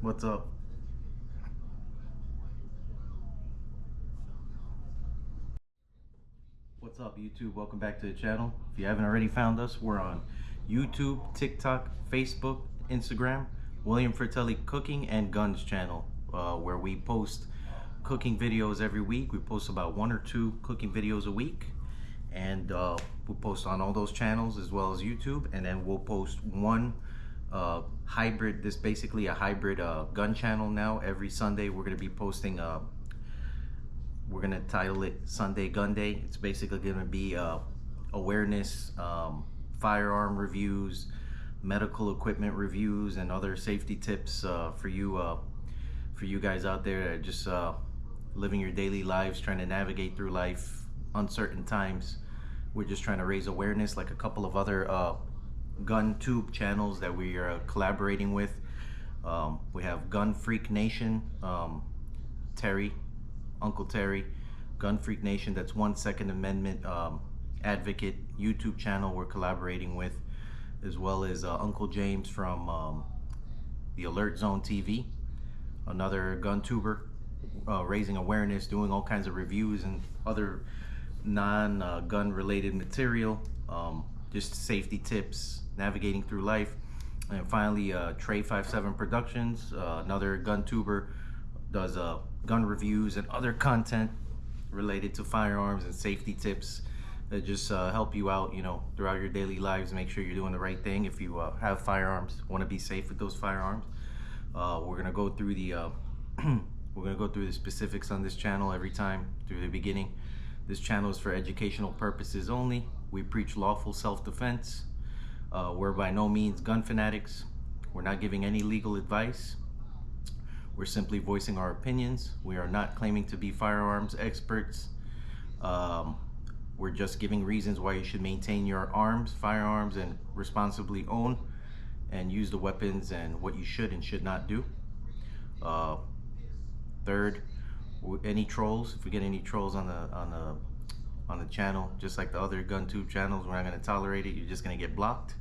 What's up? What's up, YouTube? Welcome back to the channel. If you haven't already found us, we're on YouTube, TikTok, Facebook, Instagram, William Fratelli Cooking and Guns channel, where we post cooking videos every week. We post about 1 or 2 cooking videos a week, and we post on all those channels as well as YouTube. And then we'll post one hybrid, this basically a hybrid gun channel now. Every Sunday we're going to be posting we're gonna title it Sunday Gun Day. It's basically gonna be awareness, firearm reviews, medical equipment reviews, and other safety tips for you guys out there that are just living your daily lives, trying to navigate through life, uncertain times. We're just trying to raise awareness, like a couple of other gun tube channels that we are collaborating with. We have Gun Freak Nation, Uncle Terry, Gun Freak Nation, that's one Second Amendment advocate YouTube channel we're collaborating with, as well as Uncle James from the Alert Zone TV, another gun tuber, raising awareness, doing all kinds of reviews and other non-gun related material, just safety tips, navigating through life. And finally, Trey 57 Productions, another gun tuber, does gun reviews and other content related to firearms and safety tips that just help you out, you know, throughout your daily lives. Make sure you're doing the right thing. If you have firearms, want to be safe with those firearms, we're gonna go through the we're gonna go through the specifics on this channel every time through the beginning. This channel is for educational purposes only. We preach lawful self-defense. We're by no means gun fanatics. We're not giving any legal advice. We're simply voicing our opinions. We are not claiming to be firearms experts. We're just giving reasons why you should maintain your firearms, and responsibly own and use the weapons, and what you should and should not do. Third, any trolls, if we get any trolls on the channel, just like the other gun tube channels, we're not going to tolerate it. You're just going to get blocked.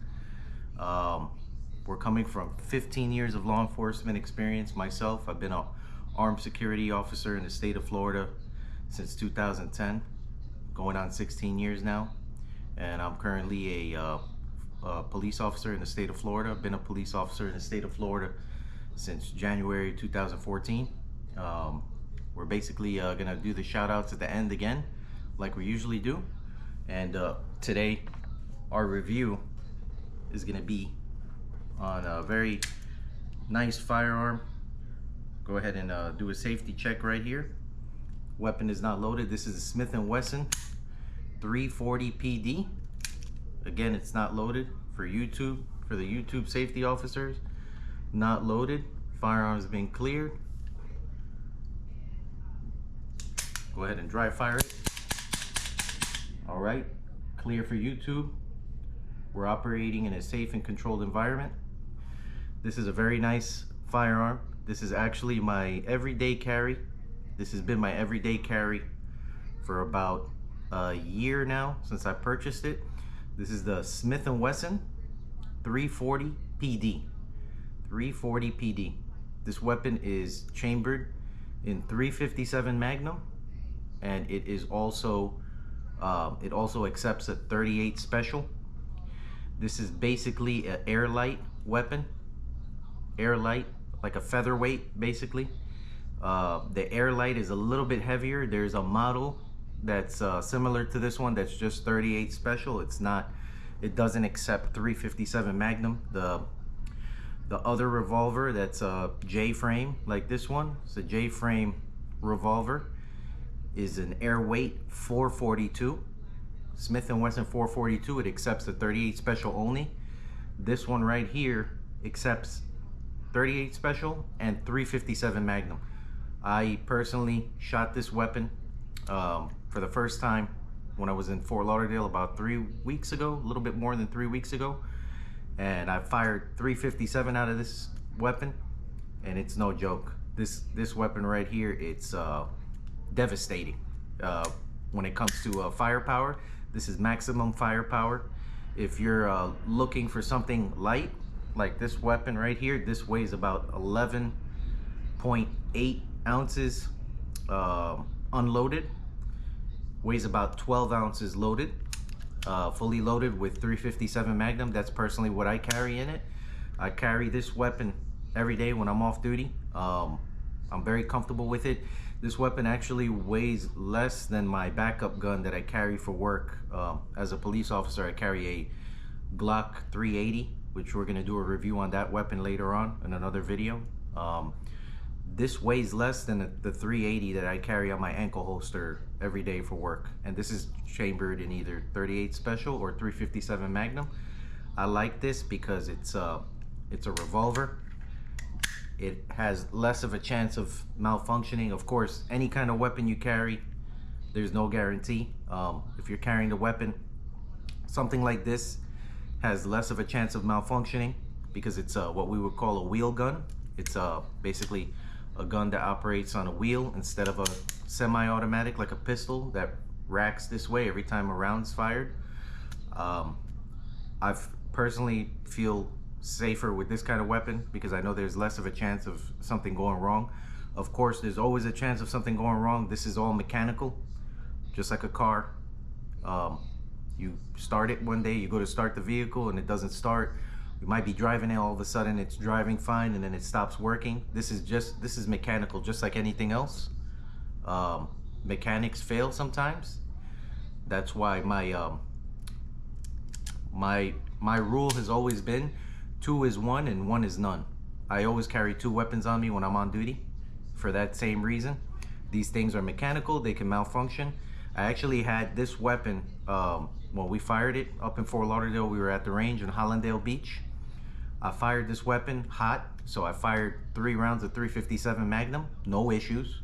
We're coming from 15 years of law enforcement experience. Myself, I've been an armed security officer in the state of Florida since 2010, going on 16 years now. And I'm currently a police officer in the state of Florida. I've been a police officer in the state of Florida since January 2014. We're basically gonna do the shout outs at the end again, like we usually do. And today, our review is gonna be on a very nice firearm. Go ahead and do a safety check right here. Weapon is not loaded. This is a Smith & Wesson 340 PD. Again, it's not loaded for YouTube, for the YouTube safety officers. Not loaded. Firearm has been cleared. Go ahead and dry fire it. All right, clear for YouTube. We're operating in a safe and controlled environment. This is a very nice firearm. This is actually my everyday carry. This has been my everyday carry for about a year now since I purchased it. This is the Smith & Wesson 340 PD. 340 PD. This weapon is chambered in 357 Magnum, and it is also it also accepts a 38 Special. This is basically an airlight weapon. Airlight, like a featherweight, basically. The airlight is a little bit heavier. There's a model that's similar to this one that's just 38 Special. It's not, it doesn't accept 357 Magnum. The other revolver that's a J-frame, like this one, it's a J-frame revolver, is an airweight 442. Smith & Wesson 442, it accepts the 38 Special only. This one right here accepts 38 Special and 357 Magnum. I personally shot this weapon for the first time when I was in Fort Lauderdale about 3 weeks ago, a little bit more than 3 weeks ago. And I fired 357 out of this weapon, and it's no joke. This weapon right here, it's devastating when it comes to firepower. This is maximum firepower. If you're looking for something light, like this weapon right here, this weighs about 11 0.8 ounces unloaded, weighs about 12 ounces loaded, fully loaded with 357 Magnum. That's personally what I carry in it. I carry this weapon every day when I'm off duty. I'm very comfortable with it. This weapon actually weighs less than my backup gun that I carry for work. As a police officer, I carry a Glock 380, which we're gonna do a review on that weapon later on in another video. This weighs less than the 380 that I carry on my ankle holster every day for work. And this is chambered in either 38 Special or 357 Magnum. I like this because it's a revolver. It has less of a chance of malfunctioning. Of course, any kind of weapon you carry, there's no guarantee. If you're carrying the weapon, something like this has less of a chance of malfunctioning because it's what we would call a wheel gun. It's basically a gun that operates on a wheel instead of a semi-automatic like a pistol that racks this way every time a round's fired. I've personally feel safer with this kind of weapon because I know there's less of a chance of something going wrong. Of course, there's always a chance of something going wrong. This is all mechanical, just like a car. You start it one day, you go to start the vehicle and it doesn't start. You might be driving it, all of a sudden it's driving fine and then it stops working. This is mechanical, just like anything else. Mechanics fail sometimes. That's why my rule has always been 2 is 1 and 1 is none. I always carry 2 weapons on me when I'm on duty for that same reason. These things are mechanical, they can malfunction. I actually had this weapon when we fired it up in Fort Lauderdale. We were at the range in Hollandale Beach. I fired this weapon hot, so I fired 3 rounds of 357 Magnum, no issues.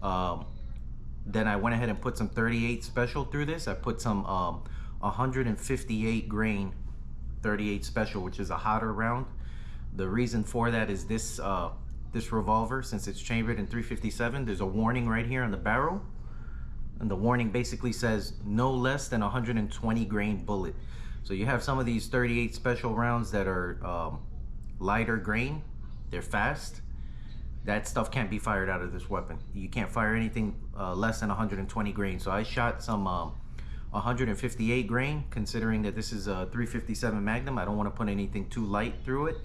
Then I went ahead and put some 38 Special through this. I put some 158 grain 38 Special, which is a hotter round. The reason for that is this this revolver, since it's chambered in 357, there's a warning right here on the barrel, and the warning basically says no less than 120 grain bullet. So you have some of these 38 Special rounds that are lighter grain, they're fast. That stuff can't be fired out of this weapon. You can't fire anything less than 120 grain. So I shot some 158 grain, considering that this is a 357 Magnum. I don't want to put anything too light through it.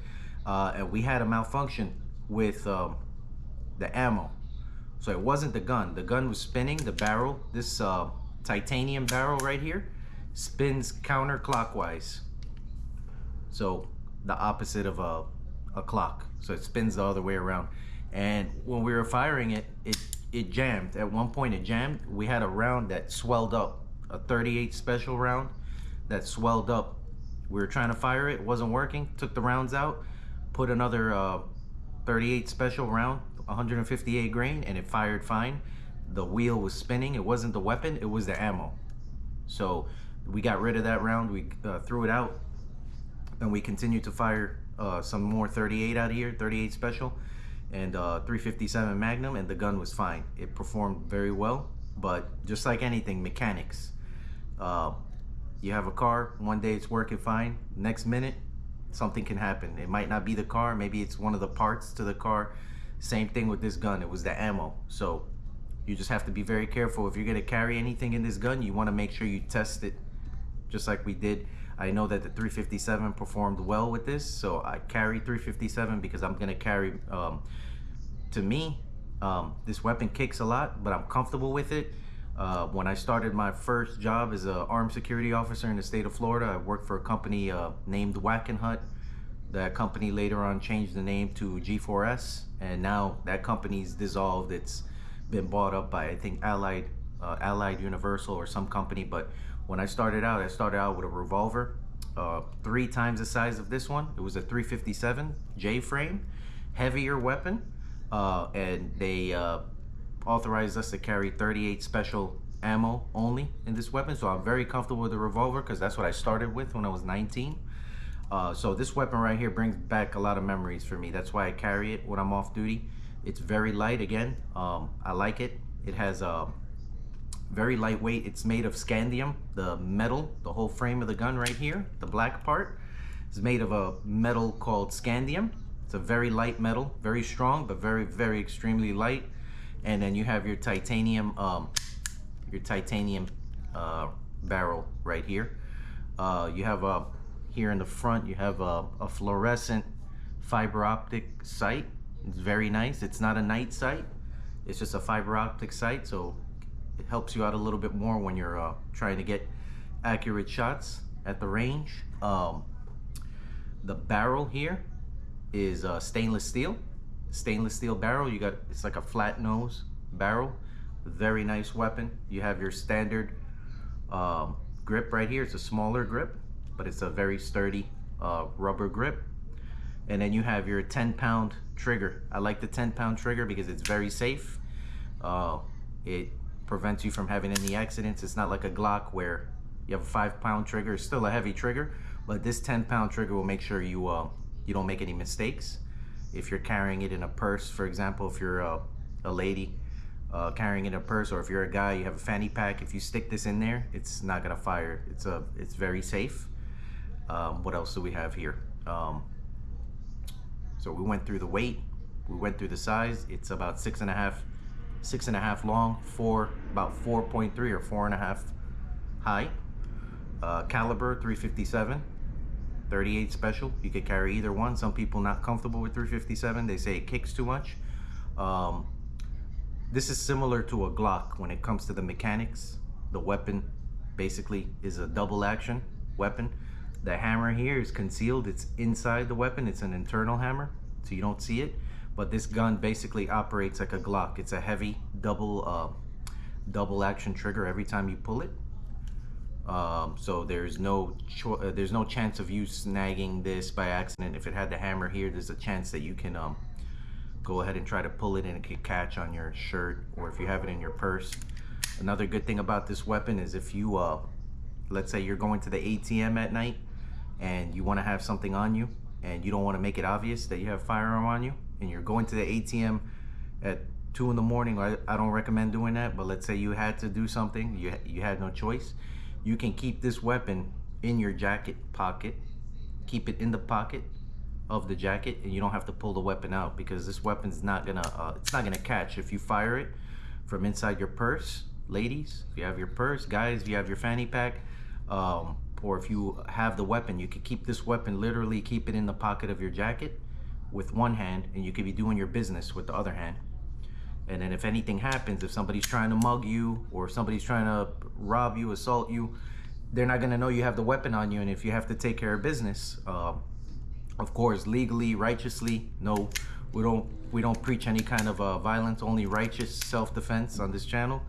And we had a malfunction with the ammo. So it wasn't the gun. The gun was spinning. The barrel, this titanium barrel right here, spins counterclockwise. So the opposite of a clock. So it spins the other way around. And when we were firing it, it jammed. At one point it jammed. We had a round that swelled up, a 38 Special round that swelled up. We were trying to fire it, it wasn't working. Took the rounds out, put another 38 Special round, 158 grain, and it fired fine. The wheel was spinning. It wasn't the weapon, it was the ammo. So we got rid of that round. We threw it out, and we continued to fire some more 38 out of here, 38 Special and 357 Magnum, and the gun was fine. It performed very well. But just like anything, mechanics, you have a car, one day it's working fine, next minute something can happen. It might not be the car, maybe it's one of the parts to the car. Same thing with this gun, it was the ammo. So you just have to be very careful. If you're going to carry anything in this gun, you want to make sure you test it, just like we did. I know that the 357 performed well with this, so I carry 357 because I'm going to carry, to me, this weapon kicks a lot, but I'm comfortable with it. When I started my first job as an armed security officer in the state of Florida, I worked for a company named Whack and Hut. That company later on changed the name to G4S, and now that company's dissolved. It's been bought up by, I think, Allied Universal or some company. But when I started out with a revolver, 3 times the size of this one. It was a 357 J frame, heavier weapon. And they authorized us to carry 38 Special ammo only in this weapon. So I'm very comfortable with the revolver because that's what I started with when I was 19. So this weapon right here brings back a lot of memories for me. That's why I carry it when I'm off duty. It's very light again. I like it. It has very lightweight. It's made of scandium, the metal, the whole frame of the gun right here, the black part is made of a metal called scandium. It's a very light metal, very strong, but very, very extremely light. And then you have your titanium barrel right here. You have here in the front, you have a fluorescent fiber optic sight. It's very nice. It's not a night sight. It's just a fiber optic sight, so it helps you out a little bit more when you're trying to get accurate shots at the range. The barrel here is stainless steel barrel. It's like a flat nose barrel. Very nice weapon. You have your standard grip right here. It's a smaller grip, but it's a very sturdy rubber grip. And then you have your 10-pound trigger. I like the 10-pound trigger because it's very safe. It prevents you from having any accidents. It's not like a Glock where you have a 5-pound trigger. It's still a heavy trigger, but this 10-pound trigger will make sure you you don't make any mistakes. If you're carrying it in a purse, for example, if you're a lady carrying it in a purse, or if you're a guy, you have a fanny pack, if you stick this in there, it's not gonna fire. It's very safe. What else do we have here? So we went through the weight, we went through the size. It's about 6.5 long, about 4.3 or 4.5 high. Caliber 357, 38 special. You could carry either one. Some people not comfortable with 357. They say it kicks too much. This is similar to a Glock when it comes to the mechanics. The weapon basically is a double action weapon. The hammer here is concealed. It's inside the weapon. It's an internal hammer, so you don't see it. But this gun basically operates like a Glock. It's a heavy double action trigger every time you pull it. So there's no chance of you snagging this by accident. If it had the hammer here, there's a chance that you can go ahead and try to pull it and it could catch on your shirt, or if you have it in your purse. Another good thing about this weapon is if you let's say you're going to the ATM at night and you want to have something on you and you don't want to make it obvious that you have a firearm on you, and you're going to the ATM at 2 in the morning. I don't recommend doing that, but let's say you had to do something, you had no choice. You can keep this weapon in your jacket pocket, keep it in the pocket of the jacket, and you don't have to pull the weapon out, because this weapon's not gonna it's not gonna catch if you fire it from inside your purse. Ladies, if you have your purse, guys, if you have your fanny pack, or if you have the weapon, you could keep this weapon, literally keep it in the pocket of your jacket with one hand, and you could be doing your business with the other hand. And then if anything happens, if somebody's trying to mug you or somebody's trying to rob you, assault you, they're not gonna know you have the weapon on you. And if you have to take care of business, of course, legally, righteously, no, we don't preach any kind of violence, only righteous self-defense on this channel.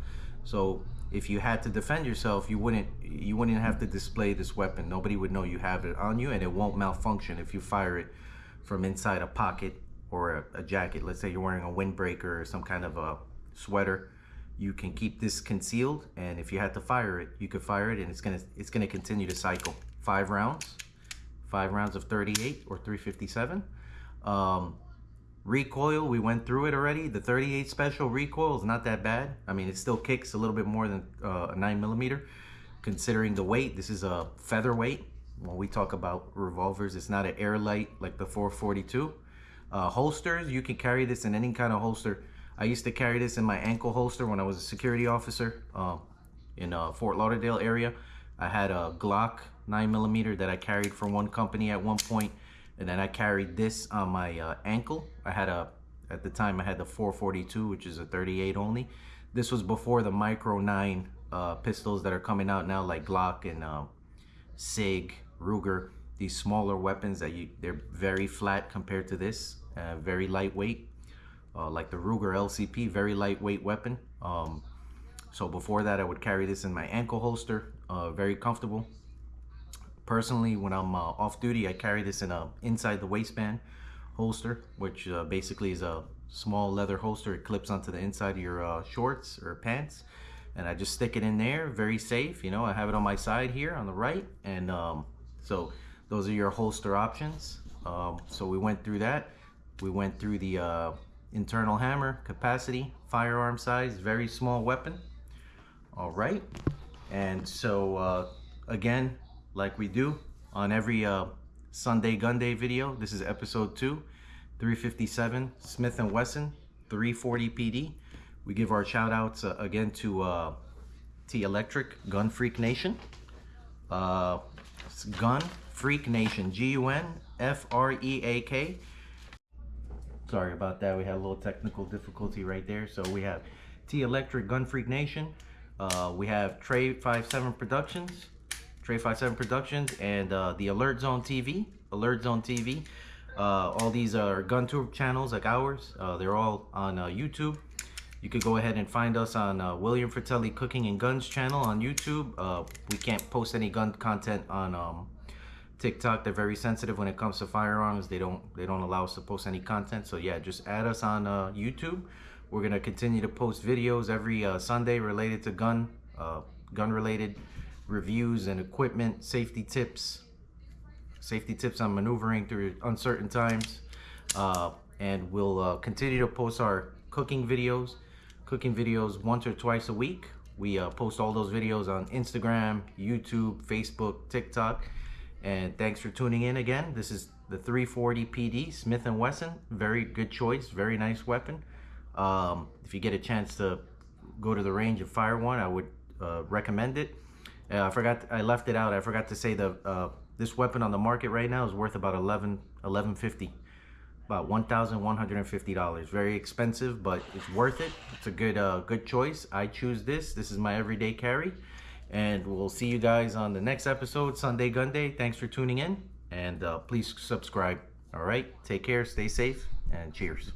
So if you had to defend yourself, you wouldn't have to display this weapon. Nobody would know you have it on you, and it won't malfunction if you fire it from inside a pocket or a jacket. Let's say you're wearing a windbreaker or some kind of a sweater. You can keep this concealed, and if you had to fire it, you could fire it, and it's gonna continue to cycle. 5 rounds of 38 or 357. Recoil, we went through it already. The 38 special recoil is not that bad. I mean, it still kicks a little bit more than a 9mm. Considering the weight, this is a featherweight. When we talk about revolvers, it's not an airlight like the 442. Holsters, you can carry this in any kind of holster. I used to carry this in my ankle holster when I was a security officer in Fort Lauderdale area. I had a Glock 9mm that I carried for one company at one point, and then I carried this on my ankle. At the time I had the 442, which is a 38 only. This was before the Micro 9 pistols that are coming out now, like Glock and Sig, Ruger. These smaller weapons they're very flat compared to this, very lightweight. Like the Ruger LCP, very lightweight weapon. So before that, I would carry this in my ankle holster, very comfortable. Personally, when I'm off duty, I carry this in a inside the waistband holster, which basically is a small leather holster. It clips onto the inside of your shorts or pants, and I just stick it in there, very safe. You know, I have it on my side here on the right, and so those are your holster options. So we went through that. We went through the internal hammer, capacity, firearm size, very small weapon. All right, and so again, like we do on every Sunday Gun Day video, this is episode 2. 357 Smith & Wesson 340 PD. We give our shout outs again to T Electric, Gun Freak Nation. Gun Freak Nation, GUNFREAK. Sorry about that, we had a little technical difficulty right there. So we have T Electric, Gun Freak Nation. We have Trey 57 Productions, and the Alert Zone TV. All these are gun tour channels like ours. They're all on YouTube. You could go ahead and find us on William Fratelli Cooking and Guns channel on YouTube. We can't post any gun content on TikTok. They're very sensitive when it comes to firearms. They don't allow us to post any content. So yeah, just add us on YouTube. We're gonna continue to post videos every Sunday related to gun related reviews and equipment, safety tips on maneuvering through uncertain times, and we'll continue to post our cooking videos once or twice a week. We post all those videos on Instagram, YouTube, Facebook, TikTok. And thanks for tuning in again. This is the 340 PD Smith & Wesson. Very good choice, very nice weapon. If you get a chance to go to the range and fire one, I would recommend it. I left it out. I forgot to say this weapon on the market right now is worth about $1150, about $1,150. Very expensive, but it's worth it. It's a good choice. I choose this. This is my everyday carry, and we'll see you guys on the next episode, Sunday Gun Day. Thanks for tuning in, and please subscribe. All right, take care, stay safe, and cheers.